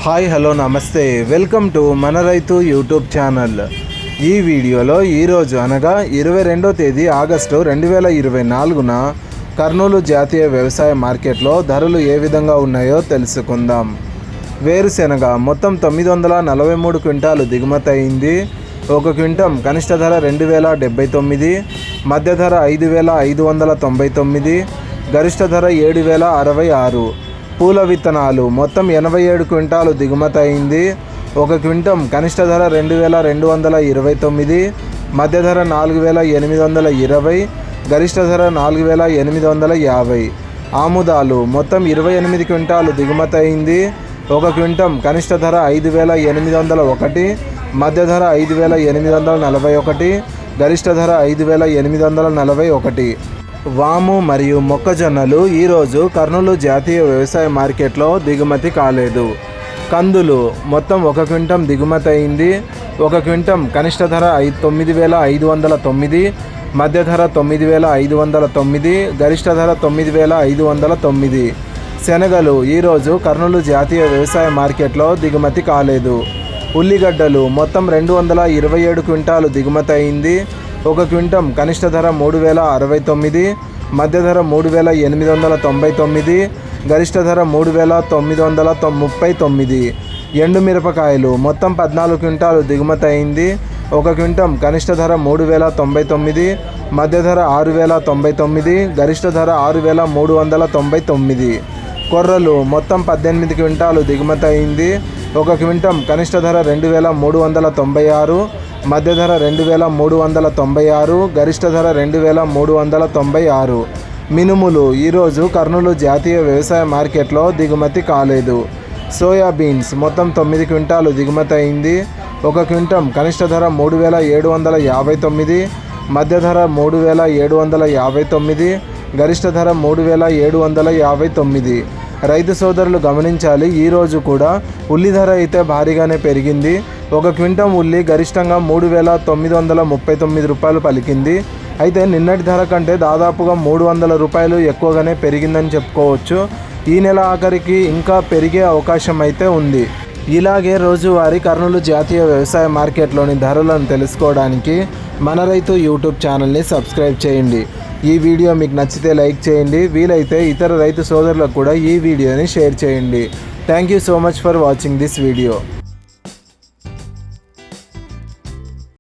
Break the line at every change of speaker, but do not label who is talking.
Hi hello నమస్తే, welcome to మన రైతు యూట్యూబ్ ఛానల్. ఈ వీడియోలో ఈరోజు అనగా 22వ తేదీ ఆగస్టు 2024న కర్నూలు జాతీయ వ్యవసాయ మార్కెట్లో ధరలు ఏ విధంగా ఉన్నాయో తెలుసుకుందాం. వేరుశెనగ మొత్తం 943 క్వింటాలు దిగుమతి అయింది. ఒక క్వింటం కనిష్ట ధర 2079, మధ్య ధర 5599, గరిష్ట ధర 7066. పూల విత్తనాలు మొత్తం 87 క్వింటాలు దిగుమతి అయింది. ఒక క్వింటం కనిష్ట ధర 2229, మధ్య ధర 4820, గరిష్ట ధర 4850. ఆముదాలు మొత్తం 28 క్వింటాలు దిగుమతి అయింది. ఒక క్వింటం కనిష్ట ధర 5801, మధ్య ధర 5841, గరిష్ట ధర 5841. వాము మరియు మొక్కజొన్నలు ఈరోజు కర్నూలు జాతీయ వ్యవసాయ మార్కెట్లో దిగుమతి కాలేదు. కందులు మొత్తం ఒక క్వింటం దిగుమతి అయింది. ఒక క్వింటం కనిష్ట ధర 9509, మధ్య ధర 9509, గరిష్ట ధర 9509. శనగలు ఈరోజు కర్నూలు జాతీయ వ్యవసాయ మార్కెట్లో దిగుమతి కాలేదు. ఉల్లిగడ్డలు మొత్తం 227 క్వింటాలు దిగుమతి అయింది. ఒక క్వింటం కనిష్ట ధర 3069, మధ్య ధర 3899, గరిష్ట ధర 3939. ఎండుమిరపకాయలు మొత్తం 14 క్వింటాలు దిగుమతి అయింది. ఒక క్వింటం కనిష్ట ధర 3099, మధ్య ధర 6099, గరిష్ట ధర 6399. కొర్రలు మొత్తం 18 క్వింటాలు దిగుమతి అయింది. ఒక క్వింటం కనిష్ట ధర 2396, మధ్య ధర 2396, గరిష్ట ధర 2396. మినుములు ఈరోజు కర్నూలు జాతీయ వ్యవసాయ మార్కెట్లో దిగుమతి కాలేదు. సోయాబీన్స్ మొత్తం 9 క్వింటాలు దిగుమతి అయింది. ఒక క్వింటం కనిష్ట ధర 3759, మధ్య ధర 3759, గరిష్ట ధర 3759. రైతు సోదరులు గమనించాలి, ఈరోజు కూడా ఉల్లి ధర అయితే భారీగానే పెరిగింది. ఒక క్వింటం ఉల్లి గరిష్టంగా 3939 రూపాయలు పలికింది. అయితే నిన్నటి ధర కంటే దాదాపుగా 300 రూపాయలు ఎక్కువగానే పెరిగిందని చెప్పుకోవచ్చు. ఈ నెల ఆఖరికి ఇంకా పెరిగే అవకాశం అయితే ఉంది. ఇలాగే రోజువారీ కర్నూలు జాతీయ వ్యవసాయ మార్కెట్లోని ధరలను తెలుసుకోవడానికి మన రైతు యూట్యూబ్ ఛానల్ని సబ్స్క్రైబ్ చేయండి. ఈ వీడియో మీకు నచ్చితే లైక్ చేయండి. వీలైతే ఇతర రైతు సోదరులకు కూడా ఈ వీడియోని షేర్ చేయండి. Thank you so much for watching this video.